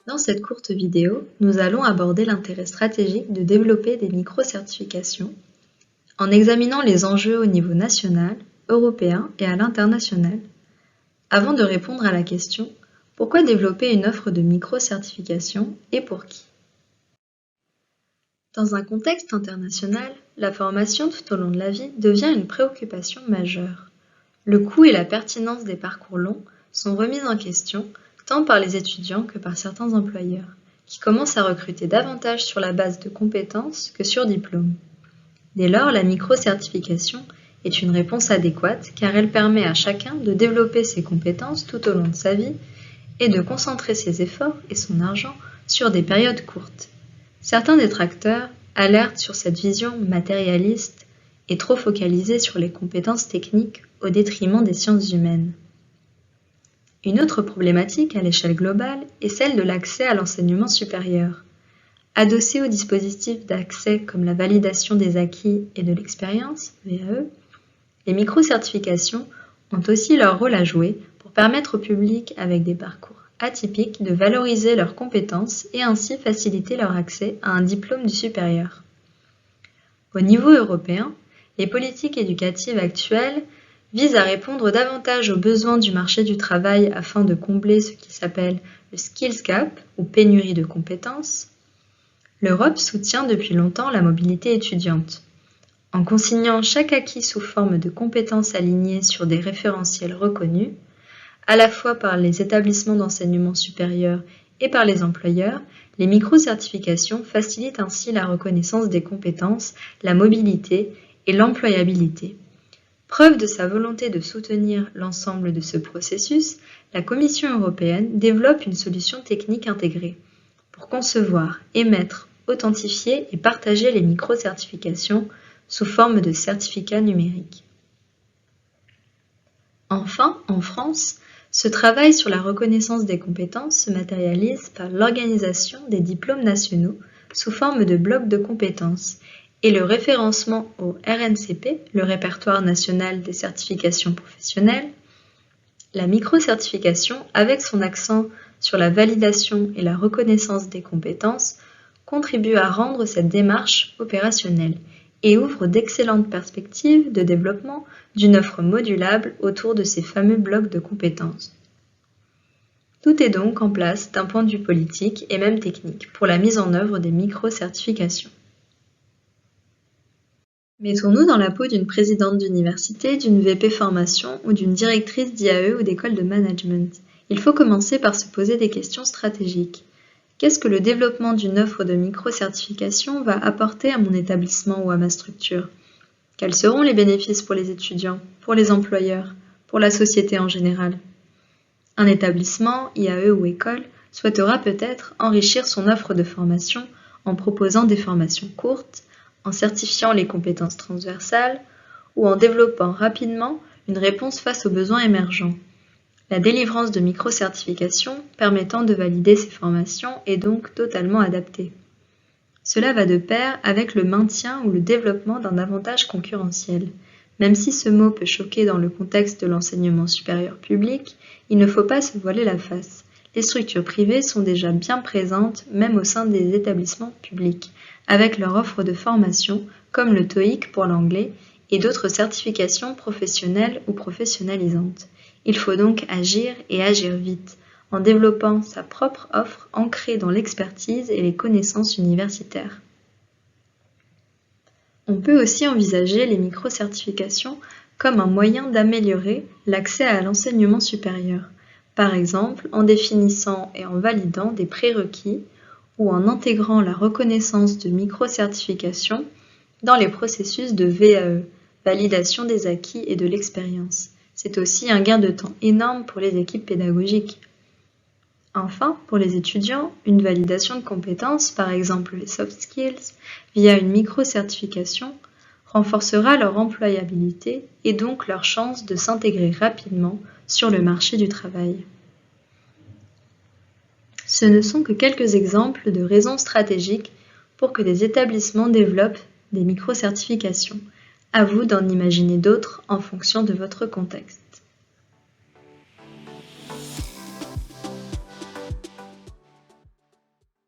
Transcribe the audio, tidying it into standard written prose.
Dans cette courte vidéo, nous allons aborder l'intérêt stratégique de développer des micro-certifications en examinant les enjeux au niveau national, européen et à l'international. Avant de répondre à la question « Pourquoi développer une offre de micro-certification et pour qui ?» Dans un contexte international, la formation tout au long de la vie devient une préoccupation majeure. Le coût et la pertinence des parcours longs sont remis en question tant par les étudiants que par certains employeurs, qui commencent à recruter davantage sur la base de compétences que sur diplôme. Dès lors, la micro-certification est une réponse adéquate car elle permet à chacun de développer ses compétences tout au long de sa vie et de concentrer ses efforts et son argent sur des périodes courtes. Certains détracteurs alertent sur cette vision matérialiste et trop focalisée sur les compétences techniques au détriment des sciences humaines. Une autre problématique à l'échelle globale est celle de l'accès à l'enseignement supérieur. Adossées aux dispositifs d'accès comme la validation des acquis et de l'expérience, VAE, les micro-certifications ont aussi leur rôle à jouer pour permettre au public avec des parcours atypiques de valoriser leurs compétences et ainsi faciliter leur accès à un diplôme du supérieur. Au niveau européen, les politiques éducatives actuelles visent à répondre davantage aux besoins du marché du travail afin de combler ce qui s'appelle le skills gap ou pénurie de compétences. L'Europe soutient depuis longtemps la mobilité étudiante. En consignant chaque acquis sous forme de compétences alignées sur des référentiels reconnus, à la fois par les établissements d'enseignement supérieur et par les employeurs, les micro-certifications facilitent ainsi la reconnaissance des compétences, la mobilité et l'employabilité. Preuve de sa volonté de soutenir l'ensemble de ce processus, la Commission européenne développe une solution technique intégrée pour concevoir, émettre, authentifier et partager les micro-certifications sous forme de certificats numériques. Enfin, en France, ce travail sur la reconnaissance des compétences se matérialise par l'organisation des diplômes nationaux sous forme de blocs de compétences et le référencement au RNCP, le Répertoire national des certifications professionnelles. La micro-certification, avec son accent sur la validation et la reconnaissance des compétences, contribue à rendre cette démarche opérationnelle et ouvre d'excellentes perspectives de développement d'une offre modulable autour de ces fameux blocs de compétences. Tout est donc en place d'un point de vue politique et même technique pour la mise en œuvre des micro-certifications. Mettons-nous dans la peau d'une présidente d'université, d'une VP formation ou d'une directrice d'IAE ou d'école de management. Il faut commencer par se poser des questions stratégiques. Qu'est-ce que le développement d'une offre de micro-certification va apporter à mon établissement ou à ma structure? Quels seront les bénéfices pour les étudiants, pour les employeurs, pour la société en général? Un établissement, IAE ou école, souhaitera peut-être enrichir son offre de formation en proposant des formations courtes, en certifiant les compétences transversales ou en développant rapidement une réponse face aux besoins émergents. La délivrance de micro-certifications permettant de valider ces formations est donc totalement adaptée. Cela va de pair avec le maintien ou le développement d'un avantage concurrentiel. Même si ce mot peut choquer dans le contexte de l'enseignement supérieur public, il ne faut pas se voiler la face. Les structures privées sont déjà bien présentes, même au sein des établissements publics, avec leur offre de formation, comme le TOEIC pour l'anglais, et d'autres certifications professionnelles ou professionnalisantes. Il faut donc agir et agir vite, en développant sa propre offre ancrée dans l'expertise et les connaissances universitaires. On peut aussi envisager les micro-certifications comme un moyen d'améliorer l'accès à l'enseignement supérieur, par exemple en définissant et en validant des prérequis ou en intégrant la reconnaissance de micro-certifications dans les processus de VAE, validation des acquis et de l'expérience. C'est aussi un gain de temps énorme pour les équipes pédagogiques. Enfin, pour les étudiants, une validation de compétences, par exemple les soft skills, via une micro-certification, renforcera leur employabilité et donc leur chance de s'intégrer rapidement sur le marché du travail. Ce ne sont que quelques exemples de raisons stratégiques pour que des établissements développent des micro-certifications. À vous d'en imaginer d'autres en fonction de votre contexte.